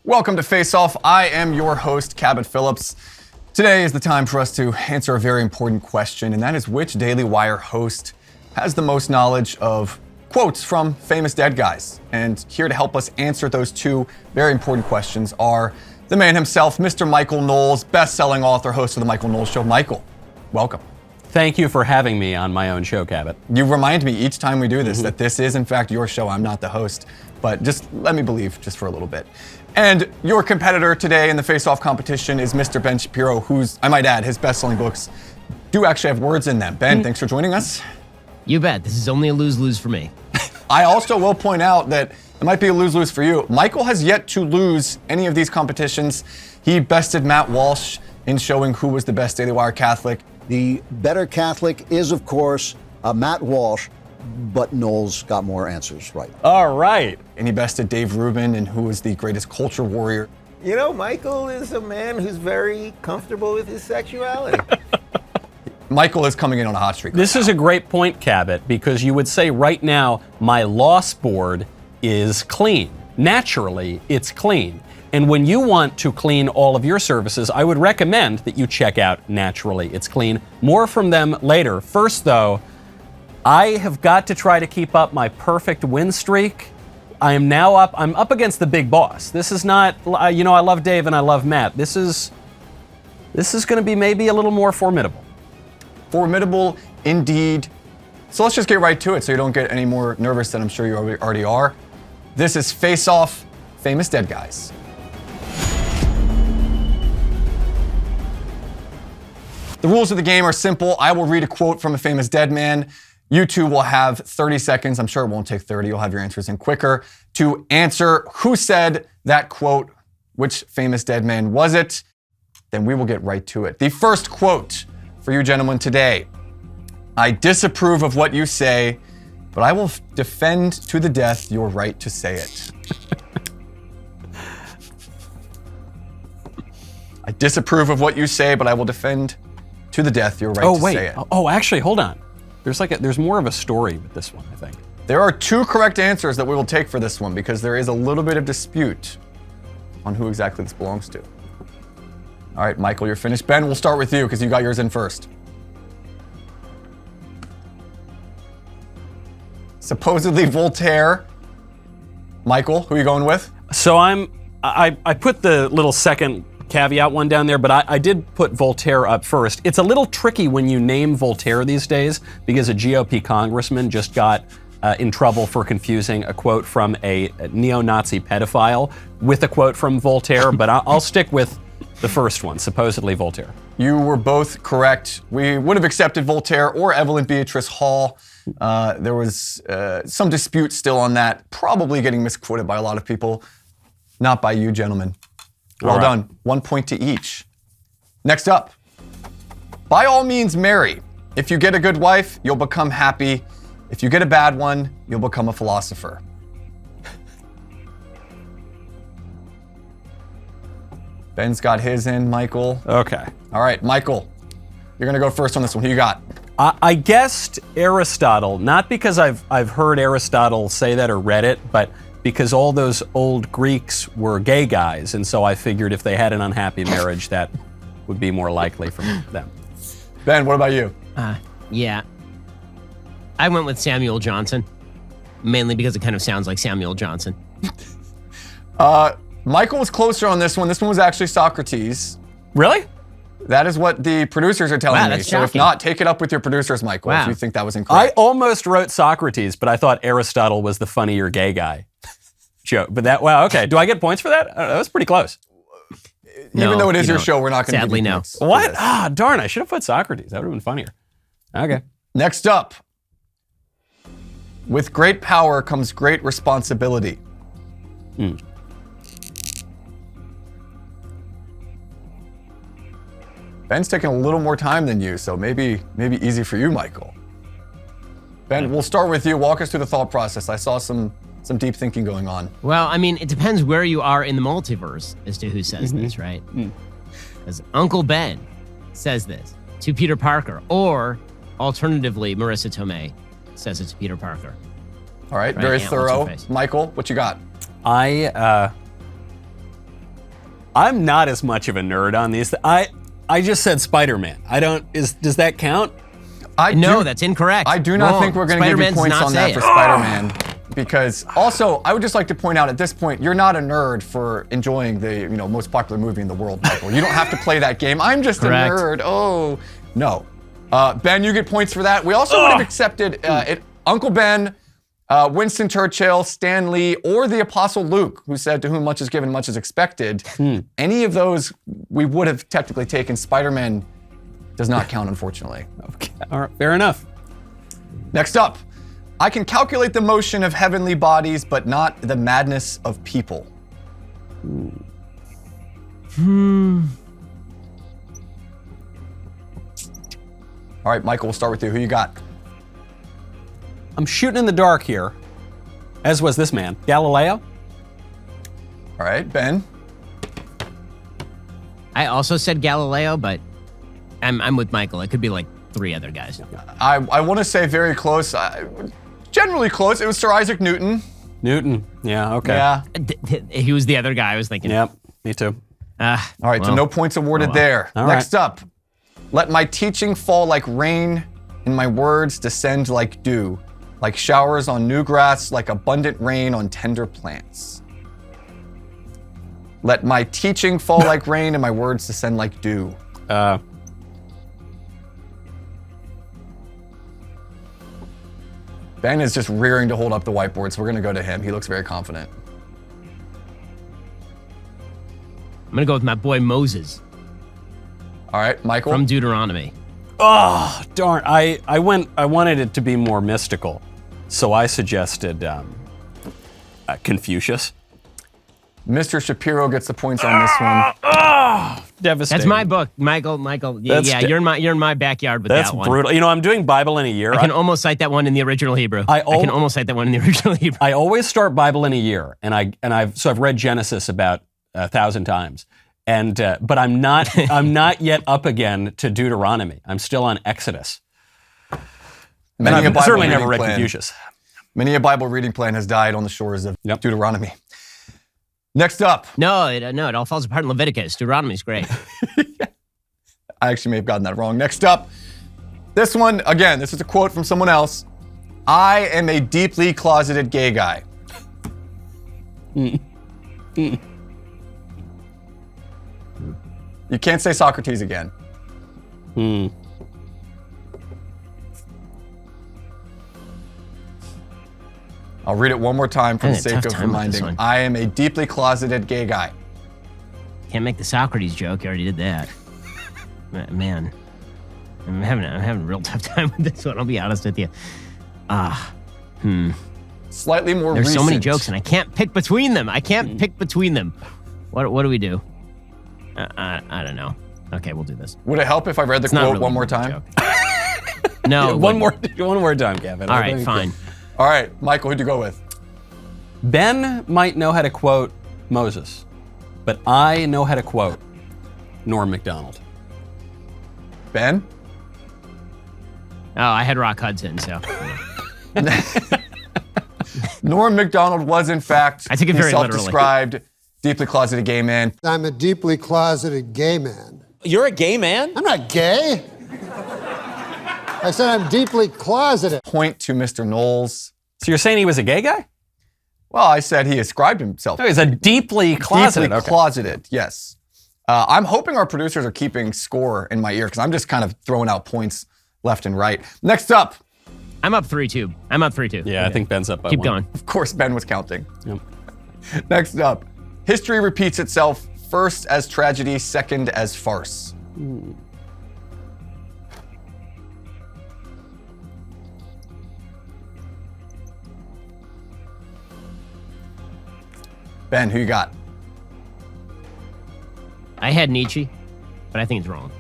Welcome to Face Off. I am your host, Cabot Phillips. Today is the time for us to answer a very important question, and that is which Daily Wire host has the most knowledge of quotes from famous dead guys? And here to help us answer those two very important questions are the man himself, Mr. Michael Knowles, best-selling author, host of The Michael Knowles Show. Michael, welcome. Thank you for having me on my own show, Cabot. You remind me each time we do this that this is, in fact, your show. I'm not the host, but just let me believe just for a little bit. And your competitor today in the face-off competition is Mr. Ben Shapiro, who's, I might add, his best-selling books do actually have words in them. Ben, thanks for joining us. You bet. This is only a lose-lose for me. I also will point out that it might be a lose-lose for you. Michael has yet to lose any of these competitions. He bested Matt Walsh in showing who was the best Daily Wire Catholic. The better Catholic is, of course, Matt Walsh, but Knowles got more answers right. All right. And he bested Dave Rubin and who was the greatest culture warrior. You know, Michael is a man who's very comfortable with his sexuality. Michael is coming in on a hot streak. This is a great point, Cabot, because you would say right now, my loss board is clean. Naturally, it's clean. And when you want to clean all of your services, I would recommend that you check out Naturally It's Clean. More from them later. First, though, I have got to try to keep up my perfect win streak. I'm up against the big boss. This is not, I love Dave and I love Matt. This is going to be maybe a little more formidable. Formidable indeed. So let's just get right to it so you don't get any more nervous than I'm sure you already are. This is Face Off, Famous Dead Guys. The rules of the game are simple. I will read a quote from a famous dead man. You two will have 30 seconds. I'm sure it won't take 30. You'll have your answers in quicker to answer who said that quote, which famous dead man was it. Then we will get right to it. The first quote for you gentlemen today. I disapprove of what you say, but I will defend to the death your right to say it. I disapprove of what you say, but I will defend to the death your right to say it. Oh, actually, hold on. There's more of a story with this one, I think. There are two correct answers that we will take for this one because there is a little bit of dispute on who exactly this belongs to. All right, Michael, you're finished. Ben, we'll start with you because you got yours in first. Supposedly Voltaire. Michael, who are you going with? So I put the little second caveat one down there, but I did put Voltaire up first. It's a little tricky when you name Voltaire these days because a GOP congressman just got in trouble for confusing a quote from a neo-Nazi pedophile with a quote from Voltaire, but I'll stick with the first one, supposedly Voltaire. You were both correct. We would have accepted Voltaire or Evelyn Beatrice Hall. There was some dispute still on that, probably getting misquoted by a lot of people, not by you gentlemen. Well done. 1 point to each. Next up. By all means, marry. If you get a good wife, you'll become happy. If you get a bad one, you'll become a philosopher. Ben's got his in, Michael. Okay. All right, Michael, you're going to go first on this one. Who you got? I guessed Aristotle, not because I've heard Aristotle say that or read it, but because all those old Greeks were gay guys, and so I figured if they had an unhappy marriage, that would be more likely for them. Ben, what about you? Yeah. I went with Samuel Johnson, mainly because it kind of sounds like Samuel Johnson. Michael was closer on this one. This one was actually Socrates. Really? That is what the producers are telling me. That's So if shocking. not, take it up with your producers, Michael, if you think that was I incorrect. almost wrote Socrates, but I thought Aristotle was the funnier gay guy joke. But okay. Do I get points for that? That was pretty close. Even though it is your show, we're not going to Sadly, give you no. points for What? this. Darn, I should have put Socrates. That would have been funnier. Okay. Next up. With great power comes great responsibility. Ben's taking a little more time than you, so maybe easy for you, Michael. Ben, we'll start with you. Walk us through the thought process. I saw some deep thinking going on. Well, I mean, it depends where you are in the multiverse as to who says this, right? Because Uncle Ben says this to Peter Parker, or alternatively, Marissa Tomei says it to Peter Parker. All right, Right, very Aunt, thorough. what's her face? Michael, what you got? I I'm not as much of a nerd on these. I just said Spider-Man. Does that count? No, that's incorrect. I do not Wrong. think we're going to give you Spider-Man's points not on that for saying. Spider-Man. Because also, I would just like to point out at this point, you're not a nerd for enjoying the most popular movie in the world, Michael. You don't have to play that game. I'm just Correct. a nerd. Oh, no. Ben, you get points for that. We also would have accepted Uncle Ben, Winston Churchill, Stan Lee, or the Apostle Luke, who said, "To whom much is given, much is expected." Any of those we would have technically taken. Spider-Man does not count, unfortunately. Okay. All right. Fair enough. Next up, I can calculate the motion of heavenly bodies, but not the madness of people. All right, Michael, we'll start with you. Who you got? I'm shooting in the dark here, as was this man, Galileo. All right, Ben. I also said Galileo, but I'm with Michael. It could be like 3 other guys. I want to say very close. Generally close. It was Sir Isaac Newton. Newton. Yeah. Okay. Yeah. He was the other guy I was thinking. Yep. Me too. All right, so no points awarded there. All Next up, let my teaching fall like rain, and my words descend like dew, like showers on new grass, like abundant rain on tender plants. Let my teaching fall like rain, and my words descend like dew. Ben is just rearing to hold up the whiteboard, so we're going to go to him. He looks very confident. I'm going to go with my boy Moses All right, Michael. from Deuteronomy. Oh, darn. I wanted it to be more mystical, so I suggested Confucius. Mr. Shapiro gets the points on this one. Devastating. That's my book, Michael. You're in my backyard with That's that one. brutal. I'm doing Bible in a year. I can almost cite that one in the original Hebrew. I can almost cite that one in the original Hebrew. I always start Bible in a year, and I've read Genesis about 1,000 times, but I'm not yet up again to Deuteronomy. I'm still on Exodus. And I've certainly never read Confucius. Many a Bible reading plan has died on the shores of Deuteronomy. Next up. No, it all falls apart in Leviticus. Deuteronomy's great. I actually may have gotten that wrong. Next up. This one, again, this is a quote from someone else. I am a deeply closeted gay guy. You can't say Socrates again. I'll read it one more time for the sake of reminding. I am a deeply closeted gay guy. Can't make the Socrates joke. You already did that. Man, I'm having a real tough time with this one. I'll be honest with you. Slightly more There's recent. so many jokes, and I can't pick between them. What do we do? I don't know. Okay, we'll do this. Would it help if I read the quote one more time? No. One more time, Kevin. All right, fine. All right, Michael, who'd you go with? Ben might know how to quote Moses, but I know how to quote Norm Macdonald. Ben? Oh, I had Rock Hudson, so. Norm Macdonald was, in fact, I took it very self-described, deeply closeted gay man. I'm a deeply closeted gay man. You're a gay man? I'm not gay. I said I'm deeply closeted. Point to Mr. Knowles. So you're saying he was a gay guy? Well, I said he ascribed himself. No, he's a deeply closeted. Deeply closeted, yes. I'm hoping our producers are keeping score in my ear because I'm just kind of throwing out points left and right. Next up. I'm up 3-2. Yeah, okay. I think Ben's up by Keep 1. going. Of course, Ben was counting. Yep. Next up. History repeats itself, first as tragedy, second as farce. Ben, who you got? I had Nietzsche, but I think it's wrong.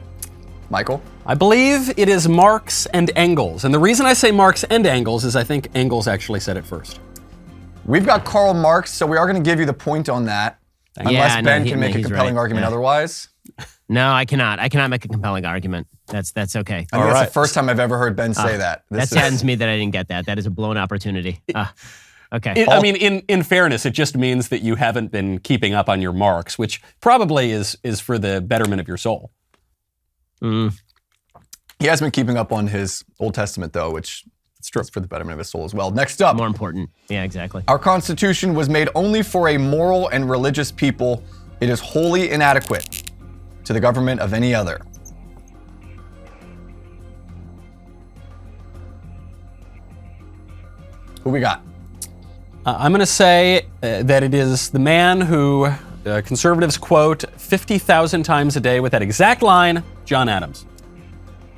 Michael? I believe it is Marx and Engels. And the reason I say Marx and Engels is I think Engels actually said it first. We've got Karl Marx, so we are going to give you the point on that. Unless Ben can make a compelling argument otherwise. No, I cannot. I cannot make a compelling argument. That's okay. That's the first time I've ever heard Ben say that. That saddens me that I didn't get that. That is a blown opportunity. Okay. I mean, in fairness, it just means that you haven't been keeping up on your marks, which probably is for the betterment of your soul. He has been keeping up on his Old Testament, though, which is for the betterment of his soul as well. Next up. More important. Yeah, exactly. Our Constitution was made only for a moral and religious people. It is wholly inadequate to the government of any other. Who we got? I'm going to say that it is the man who conservatives quote 50,000 times a day with that exact line, John Adams.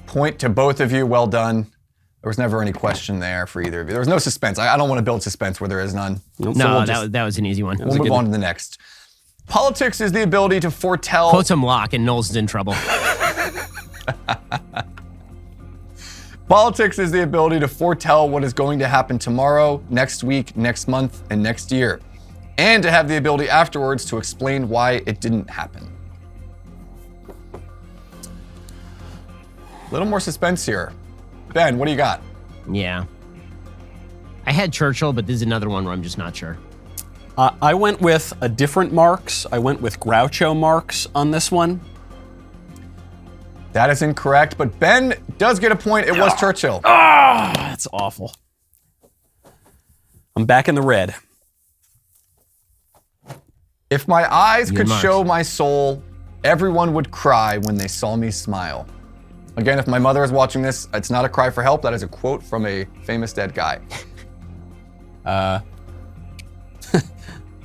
Point to both of you. Well done. There was never any question there for either of you. There was no suspense. I don't want to build suspense where there is none. No, that was an easy one. We'll move on to the next. Politics is the ability to foretell. Quote some Locke and Knowles is in trouble. Politics is the ability to foretell what is going to happen tomorrow, next week, next month, and next year, and to have the ability afterwards to explain why it didn't happen. A little more suspense here. Ben, what do you got? Yeah. I had Churchill, but this is another one where I'm just not sure. I went with a different Marx. I went with Groucho Marx on this one. That is incorrect, but Ben does get a point. It was Churchill. That's awful. I'm back in the red. If my eyes You could Marx. show my soul, everyone would cry when they saw me smile. Again, if my mother is watching this, it's not a cry for help. That is a quote from a famous dead guy.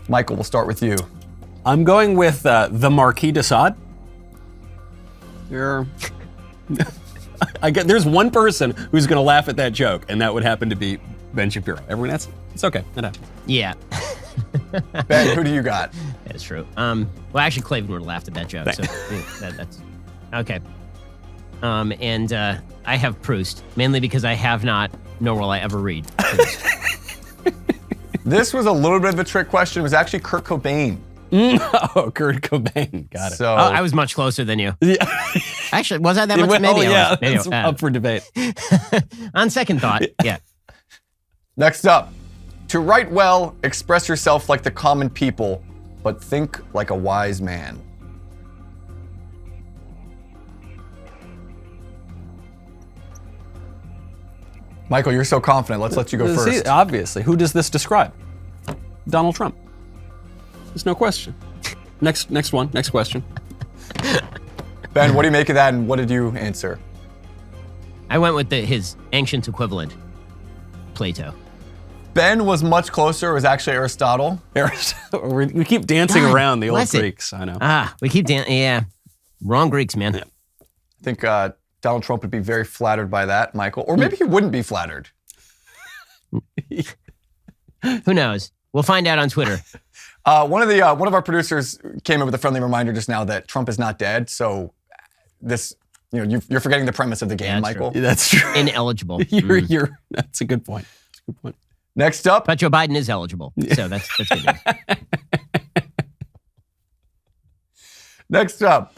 Michael, we'll start with you. I'm going with the Marquis de Sade. There's one person who's going to laugh at that joke, and that would happen to be Ben Shapiro. Everyone else, it's okay. That happens. Yeah. Ben, who do you got? That's true. Well, actually, Clavin would have laughed at that joke, so that's okay. And I have Proust, mainly because I have not, nor will I ever read Proust. This was a little bit of a trick question. It was actually Kurt Cobain. Oh, Kurt Cobain. Got it. So I was much closer than you. Yeah. Actually, was I that much? Well, Maybe yeah, I was. Maybe it's up for debate. On second thought, yeah. next up, to write well, express yourself like the common people, but think like a wise man. Michael, you're so confident. Let's let you go See, first. obviously, who does this describe? Donald Trump. There's no question. Next one. Next question. Ben, what do you make of that, and what did you answer? I went with his ancient equivalent, Plato. Ben was much closer. It was actually Aristotle. We keep dancing God around the old bless it. Greeks. I know. We keep dancing. Yeah. Wrong Greeks, man. Yeah. I think Donald Trump would be very flattered by that, Michael. Or maybe he wouldn't be flattered. Who knows? We'll find out on Twitter. One of our producers came in with a friendly reminder just now that Trump is not dead. So this, you're forgetting the premise of the game, Yeah, that's Michael. true. That's true. Ineligible. That's a good point. That's a good point. Next up, But Joe Biden is eligible. So that's good news. Next up,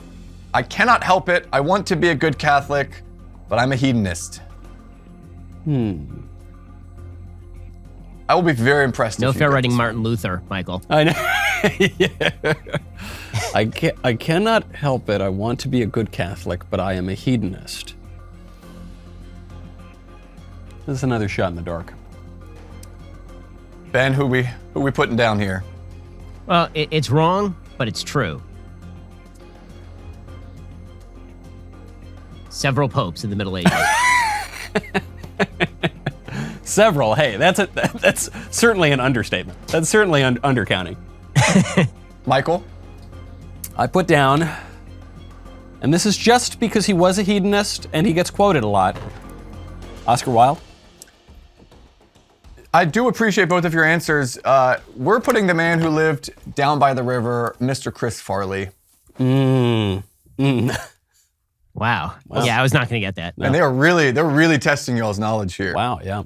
I cannot help it. I want to be a good Catholic, but I'm a hedonist. I will be very impressed. No if you fair get writing this. Martin Luther, Michael. I know. Yeah. I cannot help it. I want to be a good Catholic, but I am a hedonist. This is another shot in the dark. Ben, who we putting down here? Well, it's wrong, but it's true. Several popes in the Middle Ages. Several. Hey, that's certainly an understatement. That's certainly undercounting. Michael? I put down, and this is just because he was a hedonist and he gets quoted a lot, Oscar Wilde. I do appreciate both of your answers. We're putting the man who lived down by the river, Mr. Chris Farley. Wow. Yeah, I was not going to get that. And they're really testing y'all's knowledge here. Wow, yeah.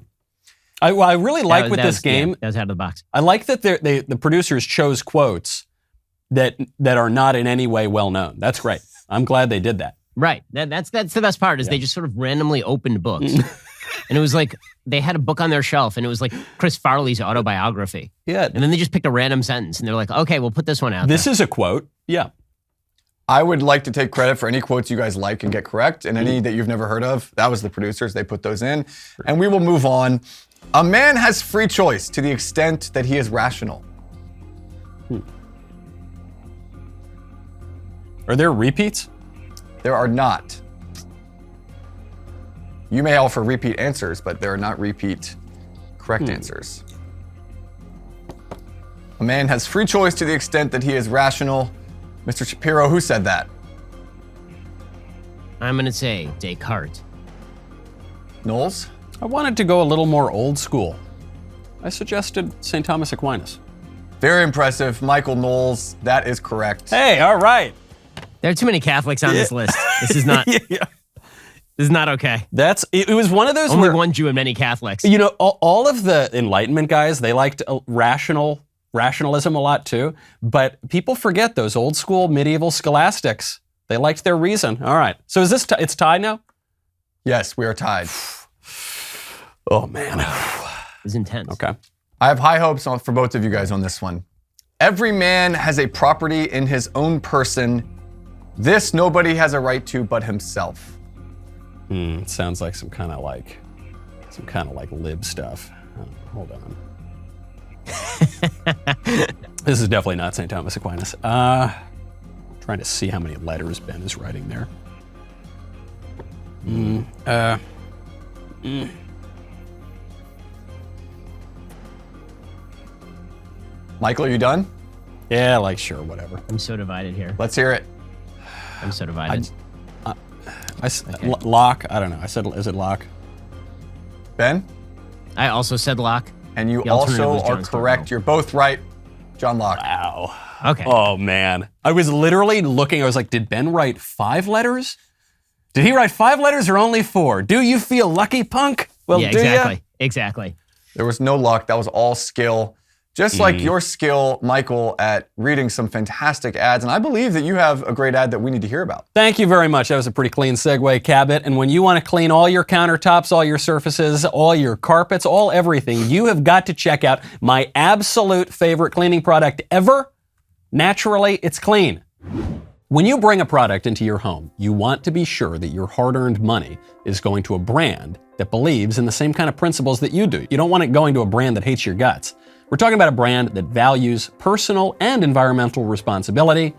I really like with this game. Yeah, that was out of the box. I like that the producers chose quotes that are not in any way well known. That's great. I'm glad they did that. Right. That's the best part is they just sort of randomly opened books. And it was like, they had a book on their shelf, and it was like Chris Farley's autobiography. Yeah. And then they just picked a random sentence, and they're like, okay, we'll put this one out This there. is a quote. Yeah. I would like to take credit for any quotes you guys like and get correct, and any that you've never heard of. That was the producers. They put those in. And we will move on. A man has free choice to the extent that he is rational. Are there repeats? There are not. You may offer repeat answers, but there are not repeat correct answers. A man has free choice to the extent that he is rational. Mr. Shapiro, who said that? I'm going to say Descartes. Knowles? I wanted to go a little more old school. I suggested St. Thomas Aquinas. Very impressive. Michael Knowles, that is correct. Hey, all right. There are too many Catholics on this list. This is not. Yeah. This is not okay. It was one of those Only where, one Jew and many Catholics. you know, all of the Enlightenment guys, they liked rationalism a lot too. But people forget those old school medieval scholastics. They liked their reason. All right. So is this, it's tied now? Yes, we are tied. Oh, man. It's intense. Okay. I have high hopes for both of you guys on this one. Every man has a property in his own person. This nobody has a right to but himself. It sounds like some kind of like lib stuff. Hold on. This is definitely not St. Thomas Aquinas. Trying to see how many letters Ben is writing there. Michael, are you done? Yeah, like sure, whatever. I'm so divided here. Let's hear it. I'm so divided. Locke. I don't know. I said, is it Locke? Ben? I also said Locke. And you The alternative also was John are Stuart correct. Mill. You're both right. John Locke. Wow. Okay. Oh man, I was literally looking. I was like, did Ben write 5 letters? Did he write 5 letters or only 4? Do you feel lucky, punk? Well, yeah, do exactly. ya? Exactly. There was no luck. That was all skill. Just like your skill, Michael, at reading some fantastic ads. And I believe that you have a great ad that we need to hear about. Thank you very much. That was a pretty clean segue, Cabot. And when you want to clean all your countertops, all your surfaces, all your carpets, all everything, you have got to check out my absolute favorite cleaning product ever. Naturally, it's clean. When you bring a product into your home, you want to be sure that your hard-earned money is going to a brand that believes in the same kind of principles that you do. You don't want it going to a brand that hates your guts. We're talking about a brand that values personal and environmental responsibility,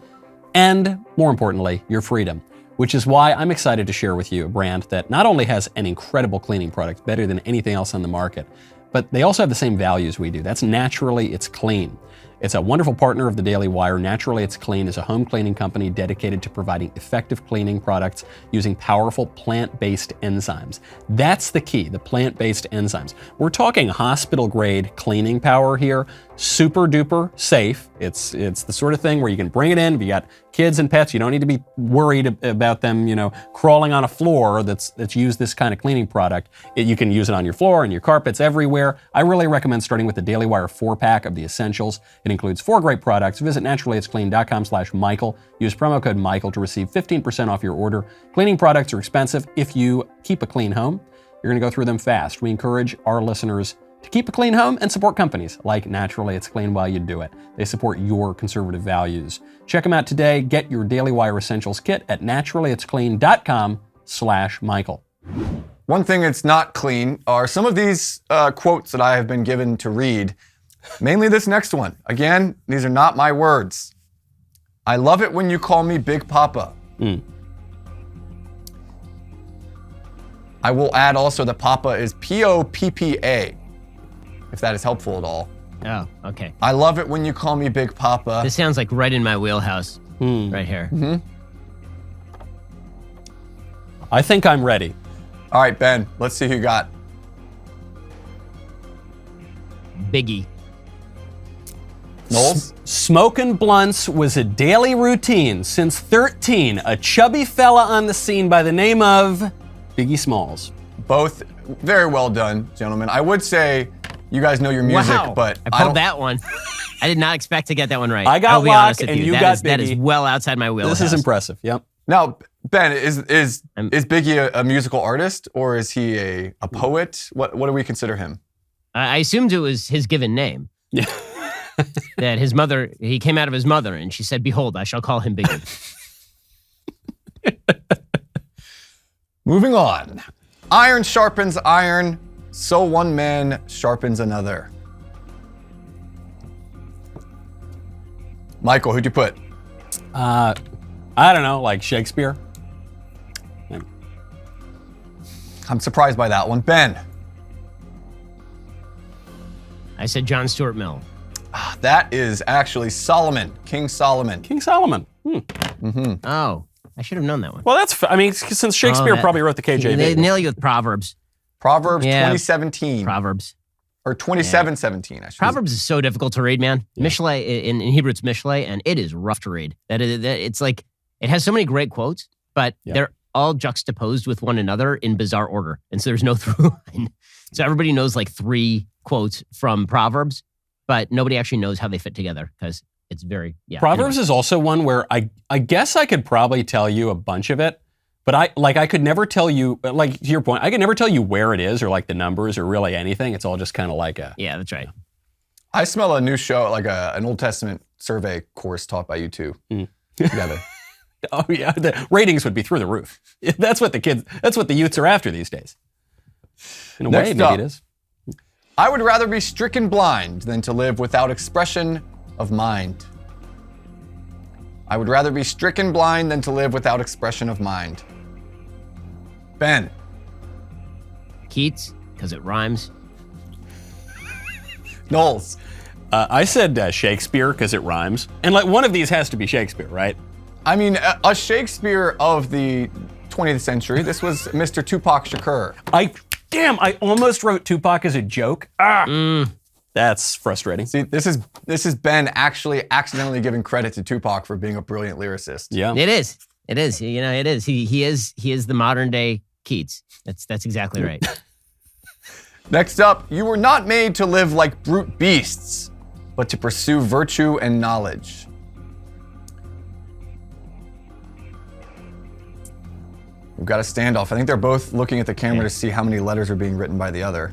and more importantly, your freedom, which is why I'm excited to share with you a brand that not only has an incredible cleaning product, better than anything else on the market, but they also have the same values we do. That's Naturally It's Clean. It's a wonderful partner of the Daily Wire. Naturally It's Clean is a home cleaning company dedicated to providing effective cleaning products using powerful plant-based enzymes. That's the key, the plant-based enzymes. We're talking hospital-grade cleaning power here, super duper safe. It's the sort of thing where you can bring it in. If you got kids and pets, you don't need to be worried about them, crawling on a floor that's used this kind of cleaning product. You can use it on your floor and your carpets everywhere. I really recommend starting with the Daily Wire 4-pack of the essentials. It includes 4 great products. Visit naturallyitsclean.com/Michael. Use promo code Michael to receive 15% off your order. Cleaning products are expensive. If you keep a clean home, you're going to go through them fast. We encourage our listeners to keep a clean home and support companies like Naturally It's Clean while you do it. They support your conservative values. Check them out today. Get your Daily Wire Essentials kit at naturallyitsclean.com/Michael. One thing that's not clean are some of these quotes that I have been given to read. Mainly this next one. Again, these are not my words. I love it when you call me Big Papa. I will add also that Papa is Poppa, if that is helpful at all. Oh, okay. I love it when you call me Big Papa. This sounds like right in my wheelhouse, right here. I think I'm ready. All right, Ben, let's see who you got. Biggie. Knowles? Smoking blunts was a daily routine since 13. A chubby fella on the scene by the name of Biggie Smalls. Both very well done, gentlemen. I would say you guys know your music, Wow. but I pulled that one. I did not expect to get that one right. I got I'll be Locke honest with and you. you That got is- That is Biggie. well outside my wheelhouse. This is impressive. Yep. Now, Ben, is Biggie a musical artist or is he a poet? What do we consider him? I assumed it was his given name. Yeah. That his mother, he came out of his mother, and she said, "Behold, I shall call him Biggie." Moving on. Iron sharpens iron, so one man sharpens another. Michael, who'd you put? I don't know, like Shakespeare. I'm surprised by that one. Ben. I said John Stuart Mill. That is actually Solomon, King Solomon. King Solomon. Oh, I should have known that one. Well, since Shakespeare probably wrote the KJV. They nail you with Proverbs. Proverbs Yeah. 2017. Proverbs. Or 2717, I should Proverbs is so difficult to read, man. Mishlei, in Hebrew, it's Mishlei, and it is rough to read. It's like, it has so many great quotes, but they're all juxtaposed with one another in bizarre order. And so there's no through line. So everybody knows like 3 quotes from Proverbs, but nobody actually knows how they fit together because it's very, Proverbs is also one where I guess I could probably tell you a bunch of it, but I could never tell you, like to your point, I could never tell you where it is or like the numbers or really anything. It's all just kind of like a... Yeah, that's right. I smell a new show, like an Old Testament survey course taught by you two together. Oh yeah, the ratings would be through the roof. That's what the youths are after these days. In a way, maybe it is. I would rather be stricken blind than to live without expression of mind. I would rather be stricken blind than to live without expression of mind. Ben. Keats, because it rhymes. Knowles. I said Shakespeare because it rhymes. And like one of these has to be Shakespeare, right? I mean, a Shakespeare of the 20th century. This was Mr. Tupac Shakur. I almost wrote Tupac as a joke. That's frustrating. See, this is Ben actually accidentally giving credit to Tupac for being a brilliant lyricist. Yeah. It is. It is. You know, it is. He is the modern day Keats. That's exactly right. Next up, you were not made to live like brute beasts, but to pursue virtue and knowledge. We've got a standoff. I think they're both looking at the camera to see how many letters are being written by the other.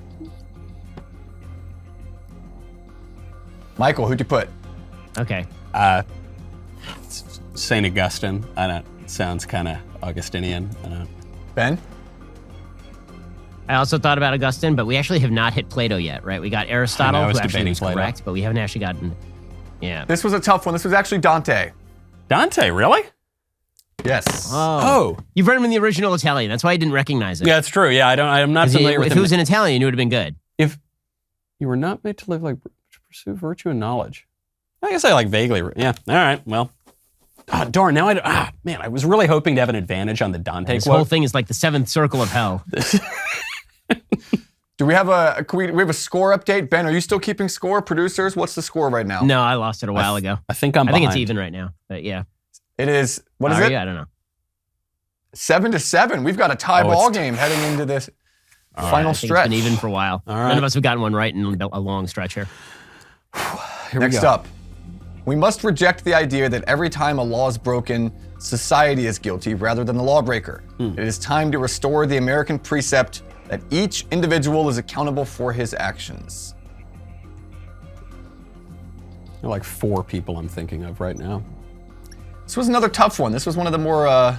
Michael, who'd you put? Okay. St. Augustine. I don't. Sounds kind of Augustinian. I don't know. Ben? I also thought about Augustine, but we actually have not hit Plato yet, right? We got Aristotle, I was who actually debating was Plato. correct, but we haven't actually gotten. Yeah. This was a tough one. This was actually Dante. Dante, really? Yes. Oh. You've read him in the original Italian. That's why I didn't recognize it. Yeah, it's true. Yeah, I'm not 'Cause familiar with if him. it was in Italian, it would have been good. If you were not made to live like to pursue virtue and knowledge. I guess I like vaguely. Yeah. All right. Well. Darn. Now man, I was really hoping to have an advantage on the Dante This quote. whole thing is like the 7th circle of hell. Do we have we have a score update? Ben, are you still keeping score? Producers, what's the score right now? No, I lost it a while ago. I think I'm I think it's behind. even right now, but yeah. It is, what is Are it? you? I don't know. 7-7. We've got a tie ball game heading into this final I think stretch. it's been even for a while. right. None of us have gotten one right in a long stretch here. Next up, we must reject the idea that every time a law is broken, society is guilty rather than the lawbreaker. It is time to restore the American precept that each individual is accountable for his actions. There are like 4 people I'm thinking of right now. This was another tough one. This was one of the more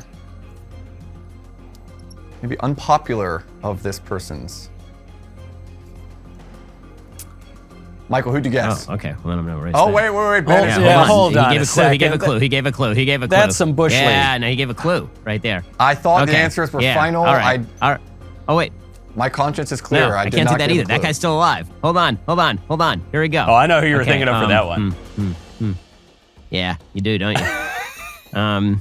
maybe unpopular of this person's. Michael, who'd you guess? Oh, okay. Well, then I'm not right. Oh, wait, Ben. Hold on He gave a a clue. He gave a second. clue. He gave a clue. He gave a clue. That's some bush league. Yeah, no, he gave a clue right there. I thought the Okay. answers were Yeah. final. All right. All right. Oh, wait. My conscience is clear. No, I did can't not see that give a either. That clue. guy's still alive. Hold on. Here we go. Oh, I know who you were Okay, thinking of for that one. Yeah, you do, don't you?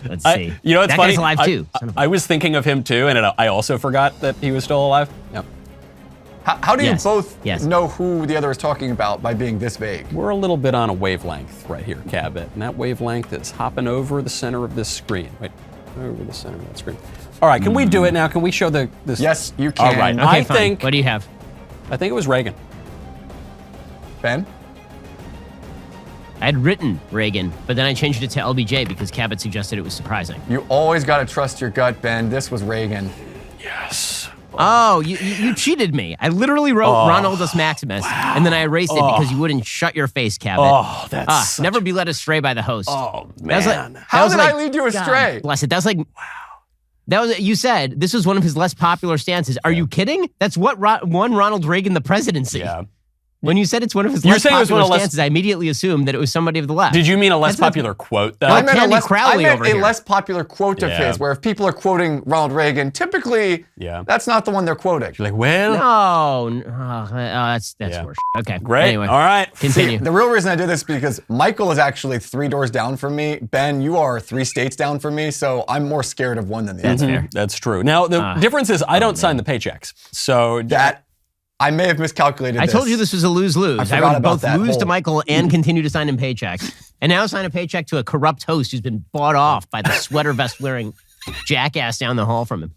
Let's see. You know, it's that funny. guy's alive too. Son of a- I was thinking of him too, and I also forgot that he was still alive. Yep. How do you Yes. both Yes. know who the other is talking about by being this vague? We're a little bit on a wavelength right here, Cabot, and that wavelength is hopping over the center of this screen. Wait, over the center of that screen. All right, can we do it now? Can we show this? Yes, you All can. right. Okay, I fine. think What do you have? it was Reagan. Ben? I had written Reagan, but then I changed it to LBJ because Cabot suggested it was surprising. You always got to trust your gut, Ben. This was Reagan. Yes. Oh, you cheated me. I literally wrote Ronaldus Maximus, and then I erased it because you wouldn't shut your face, Cabot. Oh, that's never be led astray by the host. Oh, man. How did I lead you astray? God bless it. That's like, that was, you said this was one of his less popular stances. Are you kidding? That's what won Ronald Reagan the presidency. Yeah. When you said it's one of his You're less saying it was popular one of less- stances, I immediately assumed that it was somebody of the left. Did you mean a less That's not- popular quote, though? No, I meant Candy Crowley over a here. less popular quote of Yeah. his, where if people are quoting Ronald Reagan, typically that's not the one they're quoting. You're like, well, that's worse. Okay, great. Anyway, All right. continue. The real reason I did this is because Michael is actually 3 doors down from me. Ben, you are 3 states down from me, so I'm more scared of one than the other. fair. That's true. Now, the difference is I don't sign the paychecks. So That I may have miscalculated I this. told you this was a lose-lose. I forgot would about both that lose to whole- Michael and continue to sign him paychecks. And now sign a paycheck to a corrupt host who's been bought off by the sweater vest wearing jackass down the hall from him.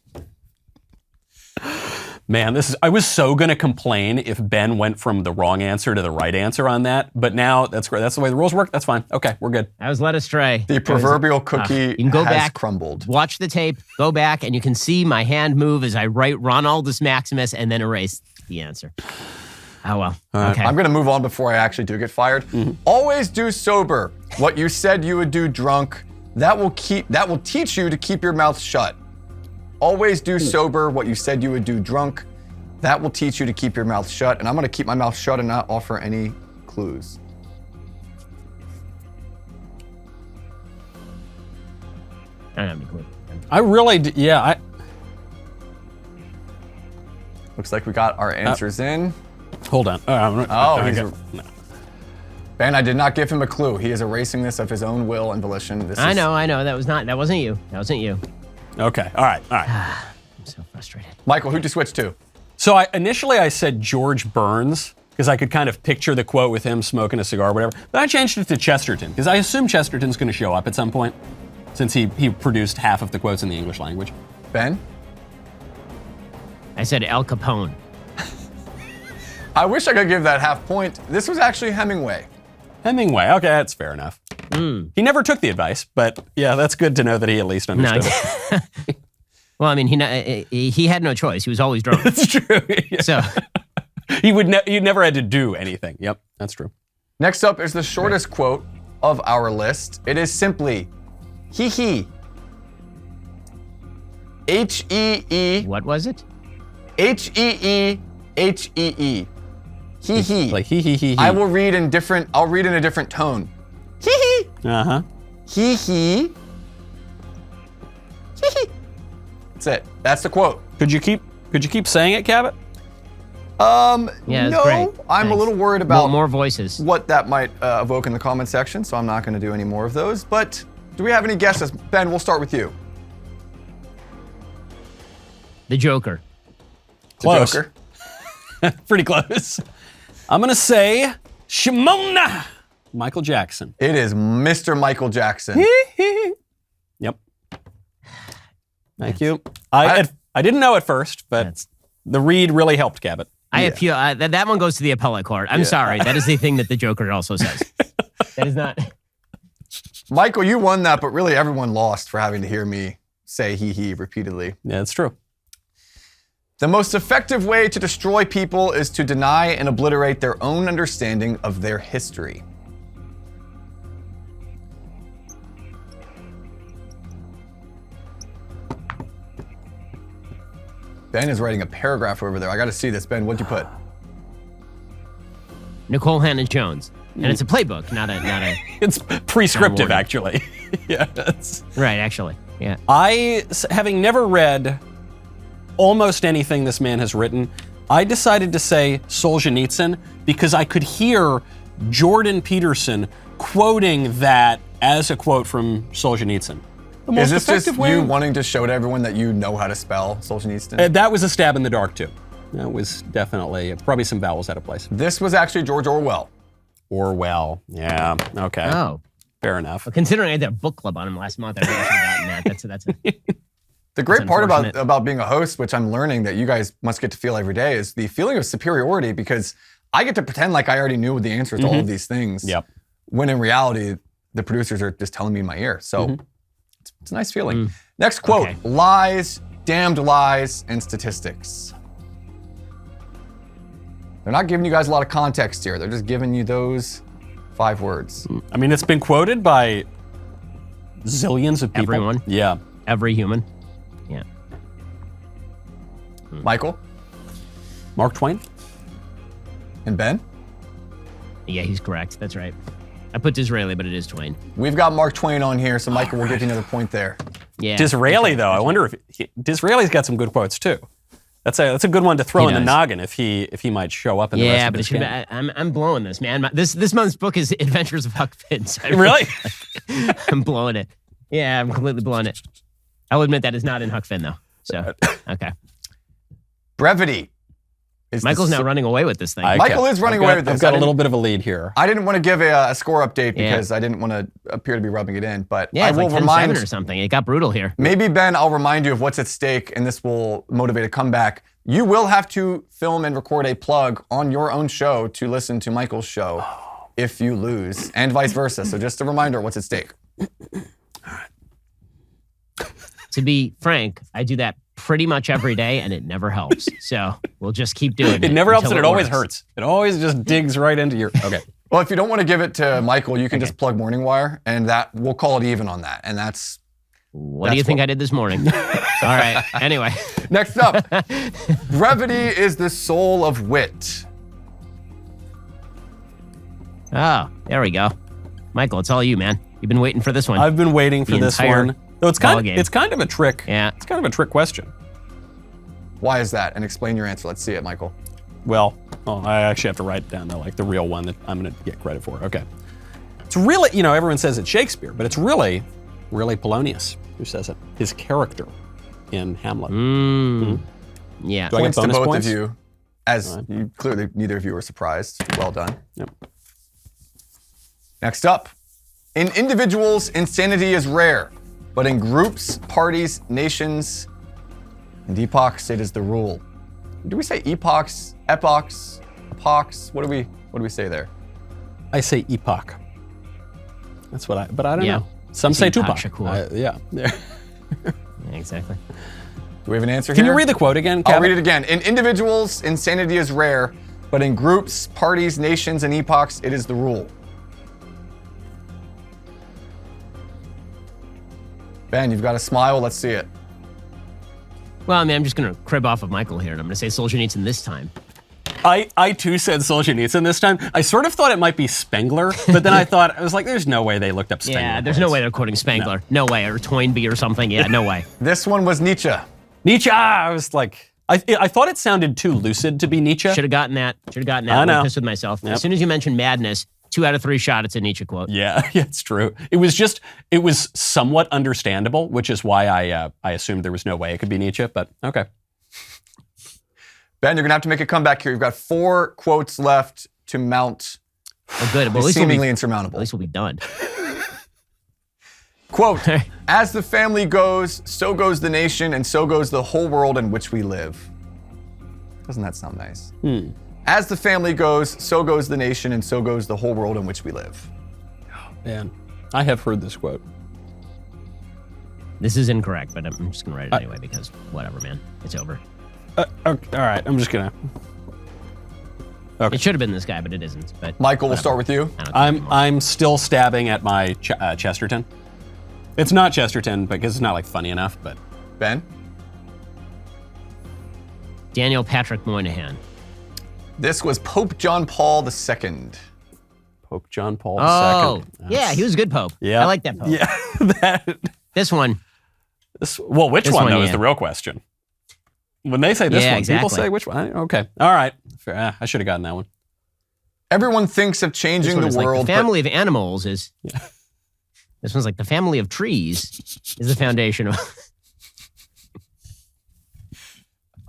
Man, I was so going to complain if Ben went from the wrong answer to the right answer on that. But now that's great. That's the way the rules work. That's fine. Okay, we're good. I was led astray. The proverbial cookie You can go has back, crumbled. watch the tape, go back, and you can see my hand move as I write Ronaldus Maximus and then erase the answer. Oh, well. Okay. I'm going to move on before I actually do get fired. Always do sober what you said you would do drunk. That will teach you to keep your mouth shut. Always do sober what you said you would do drunk. That will teach you to keep your mouth shut. And I'm going to keep my mouth shut and not offer any clues. I don't have any clue. I really, Looks like we got our answers in. hold on. Ben, I did not give him a clue. He is erasing this of his own will and volition. I know. That wasn't you. That wasn't you. Okay. All right. I'm so frustrated. Michael, who'd you switch to? So initially I said George Burns because I could kind of picture the quote with him smoking a cigar or whatever. But I changed it to Chesterton because I assume Chesterton's going to show up at some point since he produced half of the quotes in the English language. Ben? I said Al Capone. I wish I could give that half point. This was actually Hemingway. Hemingway. Okay, that's fair enough. He never took the advice, but yeah, that's good to know that he at least understood it. Well, I mean, he had no choice. He was always drunk. That's true. Yeah. So He never had to do anything. Yep, that's true. Next up is the shortest quote of our list. It is simply, hee hee. H-E-E. what was it? H-E-E. H-E-E. Hee hee. Like he. I'll read in a different tone. Hee hee. Uh-huh. Hee hee. Hee hee. That's it. That's the quote. Could you keep saying it, Cabot? Yeah, it's no. great. I'm a Thanks. little worried about more voices. what that might evoke in the comment section, so I'm not going to do any more of those. But do we have any guesses? Ben, we'll start with you. The Joker. Close. Joker. Pretty close. I'm going to say Shimona Michael Jackson. It is Mr. Michael Jackson. Yep. Thank you. I didn't know at first, but the read really helped Cabot. I appeal. That one goes to the appellate court. I'm sorry. That is the thing that the Joker also says. That is not. Michael, you won that, but really everyone lost for having to hear me say he repeatedly. Yeah, that's true. The most effective way to destroy people is to deny and obliterate their own understanding of their history. Ben is writing a paragraph over there. I got to see this. Ben, what'd you put? Nicole Hannah-Jones. And it's a playbook, not a. It's prescriptive, warning. actually. Yeah. Right, actually. Yeah. Having never read almost anything this man has written, I decided to say Solzhenitsyn because I could hear Jordan Peterson quoting that as a quote from Solzhenitsyn. The most Is this just effective way. you wanting to show to everyone that you know how to spell Solzhenitsyn? That was a stab in the dark, too. That was definitely probably some vowels out of place. This was actually George Orwell. Orwell. Yeah. Okay. Oh. Fair enough. Well, considering I did a book club on him last month, I really should have gotten that. That's The great part unfortunate. about being a host, which I'm learning that you guys must get to feel every day, is the feeling of superiority because I get to pretend like I already knew the answers to all of these things. Yep. when in reality, the producers are just telling me in my ear. So it's a nice feeling. Next quote, Okay. lies, damned lies, and statistics. They're not giving you guys a lot of context here. They're just giving you those 5 words. I mean, it's been quoted by zillions of people. Everyone? Yeah. Every human. Yeah. Michael Mark Twain? and Ben, Yeah, he's correct. That's right. I put Disraeli, but it is Twain. we've got Mark Twain on here, so Michael will give you another point there. Yeah. Disraeli, though, I wonder if Disraeli's got some good quotes too. That's a good one to throw He in the does. noggin if he might show up in the rest Yeah, of but his it should be, game. I'm blowing this, man. This month's book is Adventures of Huck Finn. So Really? I'm blowing it. Yeah, I'm completely blowing it. I'll admit that is not in Huck Finn, though. So, okay. Brevity. Is Michael's the now running away with this thing. Michael is running away with this. I've got I a little didn't- bit of a lead here. I didn't want to give a score update Yeah. because I didn't want to appear to be rubbing it in, but Yeah, I it's will like 10-7 remind or something. It got brutal here. maybe Ben, I'll remind you of what's at stake, and this will motivate a comeback. You will have to film and record a plug on your own show to listen to Michael's show if you lose, and vice versa. So just a reminder, what's at stake. To be frank, I do that pretty much every day, and it never helps. So we'll just keep doing it. It never helps, until and it always works. hurts. It always just digs right into your. Okay. Well, if you don't want to give it to Michael, you can just plug Morning Wire, and that we'll call it even on that. And that's What do you think I did this morning? All right. Anyway. next up. Brevity is the soul of wit. Oh, there we go. Michael, it's all you, man. You've been waiting for this one. I've been waiting for The this entire one. Though it's kind ballgame. of a trick. Yeah. It's kind of a trick question. Why is that? And explain your answer. Let's see it, Michael. Well, I actually have to write down the real one that I'm going to get credit for. Okay. It's really, everyone says it's Shakespeare, but it's really Polonius who says it. His character in Hamlet. Yeah. Do I get Points to bonus both points? of you, as you clearly neither of you were surprised. Well done. Yep. Next up, in individuals, insanity is rare, but in groups, parties, nations, and epochs, it is the rule. Do we say epochs, epochs, epochs? What do we say there? I say epoch. That's what but I don't Yeah. know. Some I say say Tupac. Shakur. Yeah. Yeah, exactly. Do we have an answer Can here? you read the quote again, I'll Cabot? read it again. In individuals, insanity is rare, but in groups, parties, nations, and epochs, it is the rule. Ben, you've got a smile. Let's see it. Well, I mean, I'm just going to crib off of Michael here, and I'm going to say Solzhenitsyn this time. I too said Solzhenitsyn this time. I sort of thought it might be Spengler, but then I was like, there's no way they looked up Spengler. Yeah, there's no way they're quoting Spengler. No way. Or Toynbee or something. Yeah, no way. This one was Nietzsche. Nietzsche. I was like, I thought it sounded too lucid to be Nietzsche. Should have gotten that. I know. I'm pissed with myself. Yep. As soon as you mentioned madness, 2 out of 3 shot, it's a Nietzsche quote. Yeah, it's true. It was somewhat understandable, which is why I assumed there was no way it could be Nietzsche, but okay. Ben, you're going to have to make a comeback here. You've got 4 quotes left to mount Oh, good. Well, the at least we'll seemingly be, at insurmountable. least we'll be done. Quote, as the family goes, so goes the nation, and so goes the whole world in which we live. Doesn't that sound nice? As the family goes, so goes the nation, and so goes the whole world in which we live. Man, I have heard this quote. This is incorrect, but I'm just going to write it anyway because whatever, man. It's over. Okay, all right, I'm just gonna. Okay. It should have been this guy, but it isn't. But Michael, we'll whatever. start with you. I don't care anymore. I'm still stabbing at my Chesterton. It's not Chesterton because it's not like funny enough, but Ben, Daniel Patrick Moynihan. this was Pope John Paul II. Pope John Paul Oh, II. yeah, he was a good pope. Yeah, I like that pope. Yeah, This one. which This one one, though is yeah. the real question. When they say this Yeah, one, people exactly. say which one. Okay, all right. Fair. I should have gotten that one. Everyone thinks of This changing one the is like world, the family of animals is. This one's like the family of trees is the foundation of.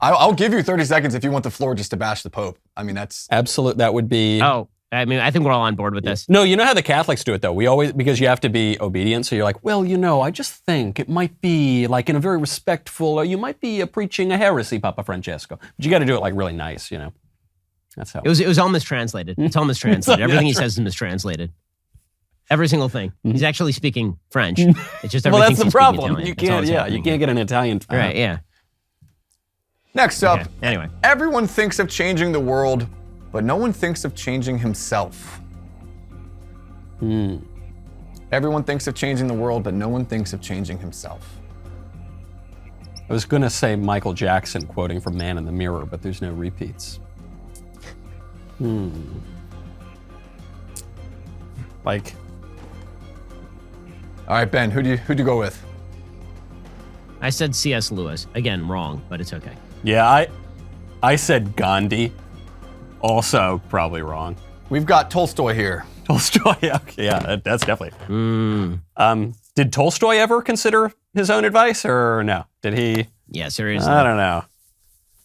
I'll give you 30 seconds if you want the floor just to bash the Pope. I mean, that's Absolute. That would be. Oh, I mean, I think we're all on board with this. No, you know how the Catholics do it though. We always, because you have to be obedient. So you're like, well, I just think it might be like in a very respectful, or you might be preaching a heresy, Papa Francesco. But you got to do it like really nice, That's how. It was all mistranslated. It's all mistranslated. Everything he says is mistranslated. Every single thing. He's actually speaking French. It's just Well, everything that's the problem. You can't. Yeah, you can't get an Italian. Right. Yeah. Next up, Okay. Anyway, everyone thinks of changing the world, but no one thinks of changing himself. Everyone thinks of changing the world, but no one thinks of changing himself. I was going to say Michael Jackson quoting from Man in the Mirror, but there's no repeats. Like, All right, Ben, who'd you go with? I said C.S. Lewis. Again, wrong, but it's okay. yeah, I said Gandhi. Also, probably wrong. We've got Tolstoy here. Tolstoy. Okay, yeah, that's definitely. Did Tolstoy ever consider his own advice, or no? Did he? Yeah, seriously. I don't know.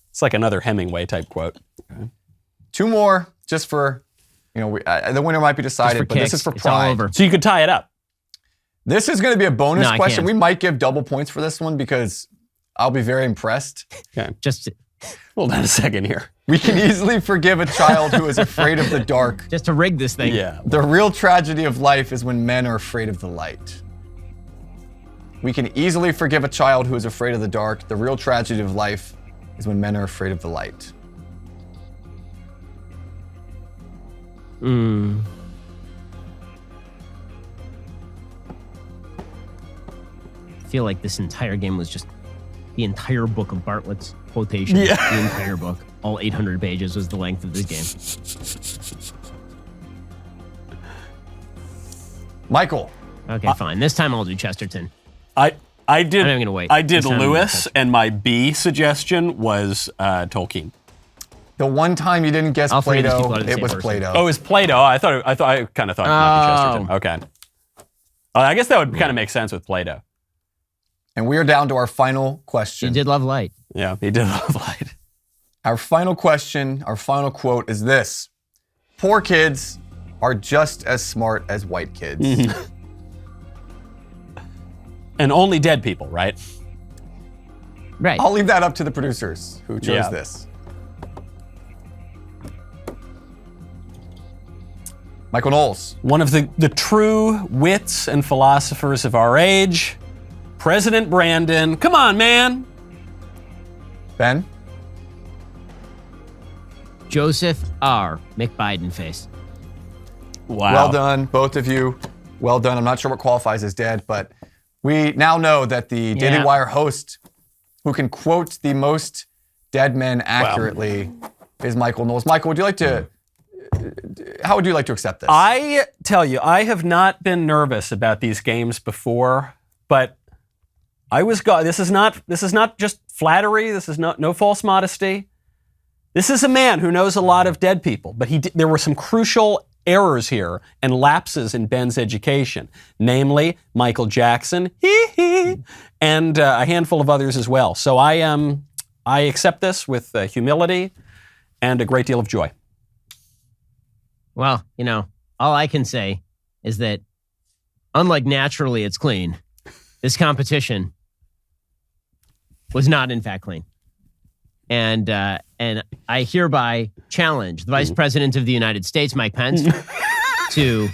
It's like another Hemingway type quote. Okay. Two more, just for, the winner might be decided, but kicks. this is for It's all pride. over. So you could tie it up. This is going to be a bonus No, I question. can't. We might give double points for this one because I'll be very impressed. Okay. Just Hold on a second here. We can easily forgive a child who is afraid of the dark. to rig this thing. Yeah. The real tragedy of life is when men are afraid of the light. We can easily forgive a child who is afraid of the dark. The real tragedy of life is when men are afraid of the light. I feel like this entire game was just the entire book of Bartlett's quotations. Yeah. The entire book. All 800 pages was the length of this game. Michael, Okay, fine. This time I'll do Chesterton. I did. I'm not gonna wait. I did This time I'm gonna Lewis, touch. and my B suggestion was Tolkien. the one time you didn't guess All three of these Plato, people are the it same was person. Plato. Oh, it was Plato. I kind of thought it might be Chesterton. Okay. I guess that would kind of make sense with Plato. And we are down to our final You question. did love light. Yeah, he did love light. Our final question, our final quote is this: poor kids are just as smart as white kids. And only dead people, right? Right. I'll leave that up to the producers who chose Yeah. this. Michael Knowles. One of the true wits and philosophers of our age, President Brandon. Come on, man. Ben. Joseph R. McBiden face. Wow. Well done, both of you. Well done. I'm not sure what qualifies as dead, but we now know that the Daily Yeah. Wire host who can quote the most dead men accurately is Michael Knowles. Michael, how would you like to accept this? I tell you, I have not been nervous about these games before, but this is not just flattery. This is no false modesty. This is a man who knows a lot of dead people, but there were some crucial errors here and lapses in Ben's education, namely Michael Jackson, and a handful of others as well. So I accept this with humility and a great deal of joy. Well, all I can say is that unlike Naturally It's Clean, this competition was not in fact clean. And I hereby challenge the Vice President of the United States, Mike Pence, to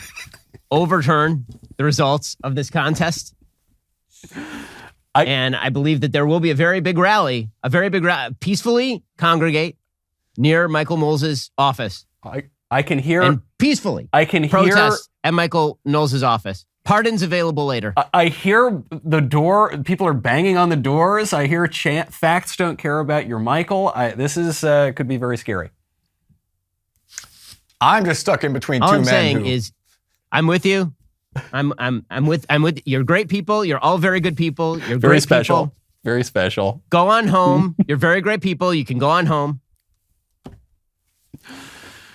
overturn the results of this contest. And I believe that there will be a very big rally, peacefully congregate near Michael Knowles' office. I can hear. And peacefully protest at Michael Knowles' office. Pardons available later. I hear the door. People are banging on the doors. I hear chant. Facts don't care about your Michael. This is could be very scary. I'm just stuck in between All two I'm men. saying is, I'm with you. I'm with. You're great people. You're all very good people. You're Very great special. people. Very special. Go on home. You're very great people. You can go on home.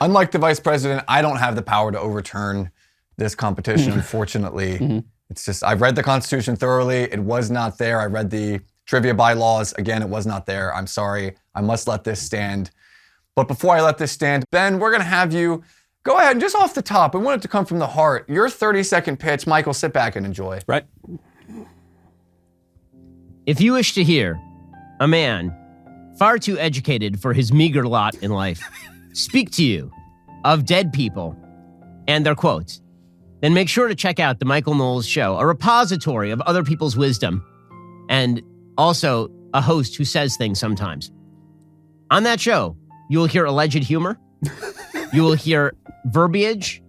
Unlike the vice president, I don't have the power to overturn this competition, unfortunately. It's just, I've read the Constitution thoroughly. It was not there. I read the trivia bylaws. Again, it was not there. I'm sorry. I must let this stand. But before I let this stand, Ben, we're going to have you go ahead and just off the top, we want it to come from the heart. Your 30-second pitch, Michael, sit back and enjoy. Right. If you wish to hear a man far too educated for his meager lot in life speak to you of dead people and their quotes, then make sure to check out The Michael Knowles Show, a repository of other people's wisdom and also a host who says things sometimes. On that show, you will hear alleged humor. You will hear verbiage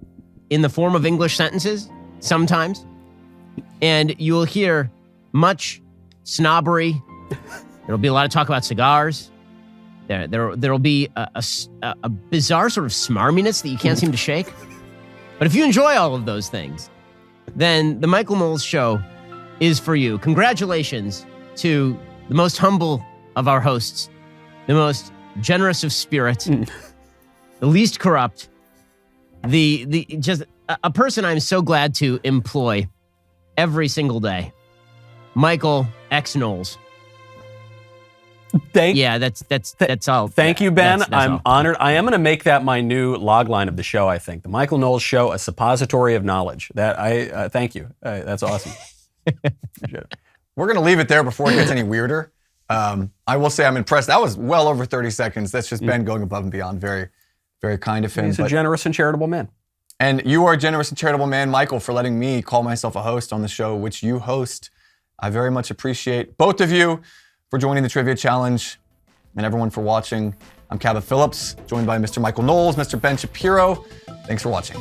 in the form of English sentences sometimes. And you will hear much snobbery. There'll be a lot of talk about cigars. There'll be a bizarre sort of smarminess that you can't seem to shake. But if you enjoy all of those things, then The Michael Knowles Show is for you. Congratulations to the most humble of our hosts, the most generous of spirit, the least corrupt, just a person I'm so glad to employ every single day, Michael X Knowles. That's all. Thank you, Ben. That's I'm all. honored. I am going to make that my new log line of the show, I think. The Michael Knowles Show, a suppository of knowledge. Thank you. That's awesome. We're going to leave it there before it gets any weirder. I will say I'm impressed. That was well over 30 seconds. That's just Ben going above and beyond. Very, very kind of him. He's a generous and charitable man. And you are a generous and charitable man, Michael, for letting me call myself a host on the show, which you host. I very much appreciate both of you for joining the Trivia Challenge and everyone for watching. I'm Cabot Phillips, joined by Mr. Michael Knowles, Mr. Ben Shapiro. Thanks for watching.